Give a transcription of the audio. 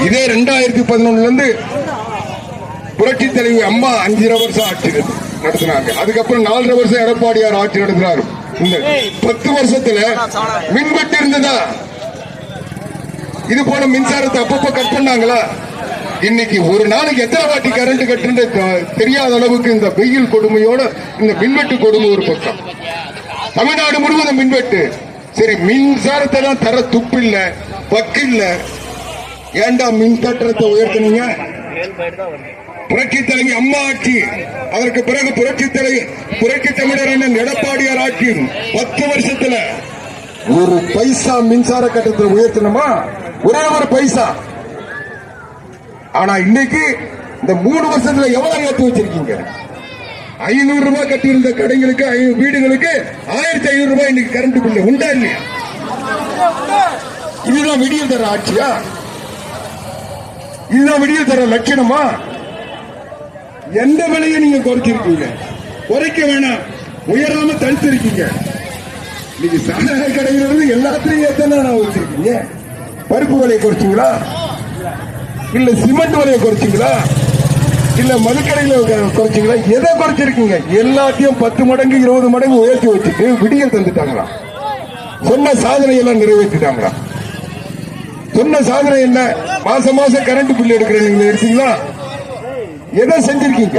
இதே 2011 புரட்சி தலைவி அம்மா 5.5 வருஷம் ஆட்சி நடத்தினாங்க. அதுக்கப்புறம் 4.5 வருஷம் எடப்பாடியார் ஆட்சி நடத்தினார். இந்த 10 வருஷத்துல மின்வெட்டு இருந்ததா? இது போல மின்சாரத்தை அப்பப்ப கட் பண்ணாங்களா? இன்னைக்கு ஒரு நாளைக்கு எத்தனை வாட்டி கரண்ட் கட்டுன்னு தெரியாத அளவுக்கு இந்த வெயில் கொடுமையோட இந்த மின்வெட்டு கொடுமை ஒரு பக்கம். தமிழ்நாடு முழுவதும் மின்வெட்டு. சரி, மின்சாரத்தை தான் தர துப்பு இல்ல, பக்கு இல்ல, ஏண்டா மின் கட்டணத்தை உயர்த்தினீங்க? புரட்சி தலைவி அம்மா ஆட்சி, அதற்கு பிறகு புரட்சி தமிழர் அண்ணன் எடப்பாடியார் ஆட்சி 10 வருஷத்துல ஒரு பைசா மின்சார கட்டணத்தை உயர்த்தணுமா? ஒரே ஒரு பைசா. ஆனா இன்னைக்கு இந்த 3 வருஷத்துல எவ்வளவு ஏற்றி வச்சிருக்கீங்க? 500 ரூபாய் கட்டியிருந்த கடைகளுக்கு, வீடுகளுக்கு 1500 ரூபாய் இன்னைக்கு கரண்ட் பில்லு உண்டா இல்லையா? இதுதான் விடியல் தர ஆட்சியா? இதுதான் விடியல் தர லட்சணமா? எந்த விலையை நீங்க குறைச்சிருக்கீங்க? குறைக்க வேணாம், உயராம தடுத்திருக்கீங்க. இன்னைக்கு சாராய கடையிலிருந்து எல்லாத்திலையும் எத்தனை வச்சிருக்கீங்க? பருப்பு விலையை குறைச்சிங்களா? இல்ல சிமெண்ட் விலையை குறைச்சிங்களா? இல்ல மதுக்கடையில குறைச்சிங்களா? எதை குறைச்சிருக்கீங்க? எல்லாத்தையும் 10 மடங்கு 20 மடங்கு உயர்த்தி வச்சுட்டு விடியல் தந்துட்டாங்களா? சொன்ன சாதனை எல்லாம் நிறைவேற்றிட்டாங்களா? சொன்ன சாதனை என்ன? மாசம் மாசம் கரண்ட் பில் எடுக்கிறேன், நீங்க எடுத்தீங்களா? எதை செஞ்சிருக்கீங்க?